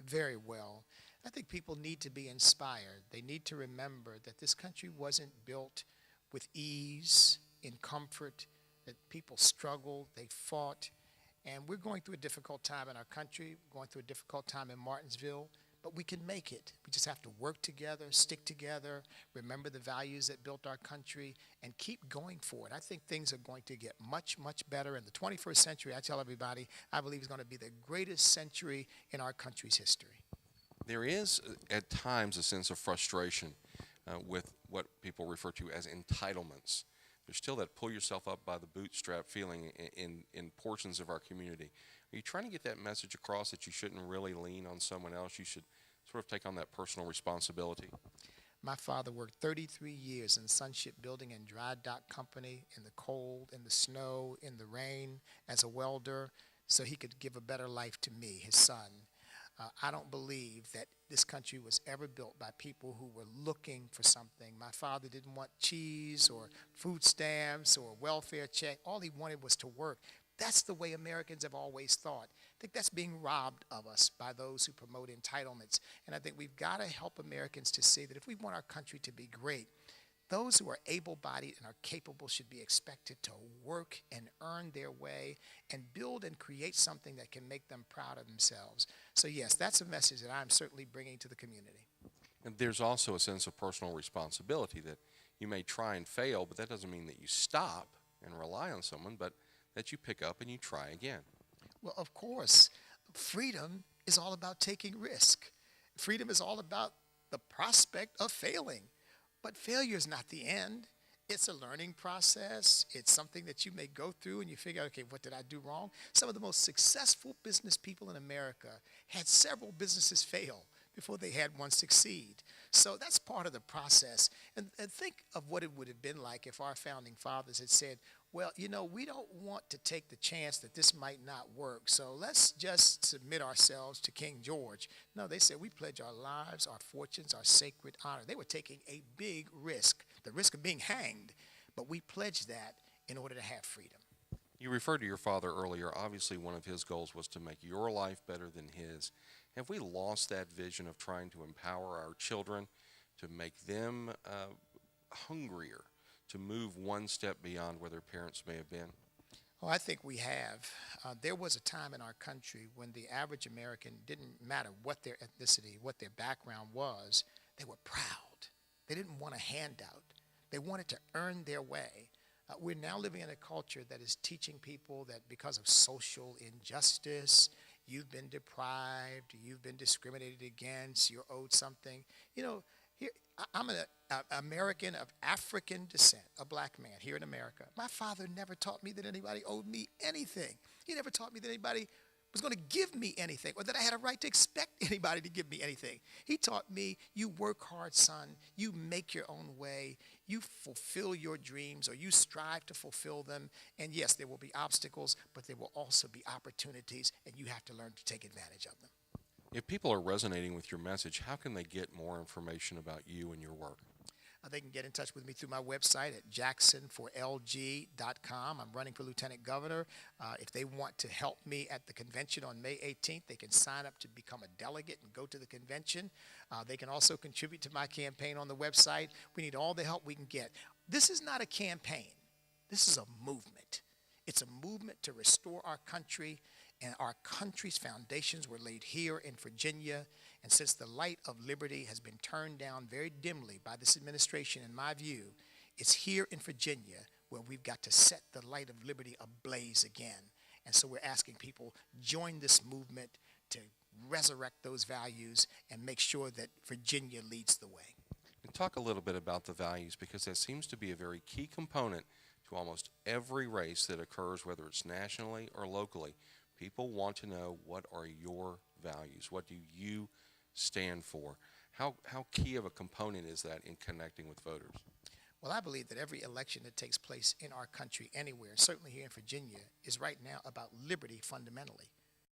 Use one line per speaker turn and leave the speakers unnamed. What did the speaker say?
Very well. I think people need to be inspired. They need to remember that this country wasn't built with ease, in comfort, that people struggled, they fought, and we're going through a difficult time in our country, going through a difficult time in Martinsville, but we can make it. We just have to work together, stick together, remember the values that built our country, and keep going forward. I think things are going to get much, much better. In the 21st century, I tell everybody, I believe is going to be the greatest century in our country's history.
There is, at times, a sense of frustration with what people refer to as entitlements. There's still that pull yourself up by the bootstrap feeling in portions of our community. Are you trying to get that message across that you shouldn't really lean on someone else? You should sort of take on that personal responsibility?
My father worked 33 years in Sunship Building and Dry Dock Company, in the cold, in the snow, in the rain, as a welder, so he could give a better life to me, his son. I don't believe that this country was ever built by people who were looking for something. My father didn't want cheese or food stamps or a welfare check. All he wanted was to work. That's the way Americans have always thought. I think that's being robbed of us by those who promote entitlements. And I think we've got to help Americans to see that if we want our country to be great, those who are able-bodied and are capable should be expected to work and earn their way and build and create something that can make them proud of themselves. So yes, that's a message that I'm certainly bringing to the community.
And there's also a sense of personal responsibility that you may try and fail, but that doesn't mean that you stop and rely on someone, but that you pick up and you try again.
Well, of course, freedom is all about taking risk. Freedom is all about the prospect of failing. But failure is not the end. It's a learning process. It's something that you may go through and you figure out, okay, what did I do wrong? Some of the most successful business people in America had several businesses fail before they had one succeed. So that's part of the process. And think of what it would have been like if our founding fathers had said, well, you know, we don't want to take the chance that this might not work, so let's just submit ourselves to King George. No, they said we pledge our lives, our fortunes, our sacred honor. They were taking a big risk, the risk of being hanged, but we pledged that in order to have freedom.
You referred to your father earlier. Obviously, one of his goals was to make your life better than his. Have we lost that vision of trying to empower our children, to make them hungrier, to move one step beyond where their parents may have been?
Oh, I think we have. There was a time in our country when the average American didn't matter what their ethnicity, what their background was, they were proud. They didn't want a handout. They wanted to earn their way. We're now living in a culture that is teaching people that because of social injustice, you've been deprived, you've been discriminated against, you're owed something. You know, here, I'm an American of African descent, a black man here in America. My father never taught me that anybody owed me anything. He never taught me that anybody was going to give me anything or that I had a right to expect anybody to give me anything. He taught me, you work hard, son. You make your own way. You fulfill your dreams, or you strive to fulfill them. And yes, there will be obstacles, but there will also be opportunities, and you have to learn to take advantage of them.
If people are resonating with your message, how can they get more information about you and your work?
They can get in touch with me through my website at jacksonforlg.com. I'm running for lieutenant governor. If they want to help me at the convention on May 18th, they can sign up to become a delegate and go to the convention. They can also contribute to my campaign on the website. We need all the help we can get. This is not a campaign. This is a movement. It's a movement to restore our country, and our country's foundations were laid here in Virginia. And since the light of liberty has been turned down very dimly by this administration, in my view, it's here in Virginia where we've got to set the light of liberty ablaze again. And so we're asking people, join this movement to resurrect those values and make sure that Virginia leads the way.
And talk a little bit about the values, because that seems to be a very key component to almost every race that occurs, whether it's nationally or locally. People want to know, what are your values? What do you stand for? How key of a component is that in connecting with voters?
Well, I believe that every election that takes place in our country, anywhere, certainly here in Virginia, is right now about liberty fundamentally.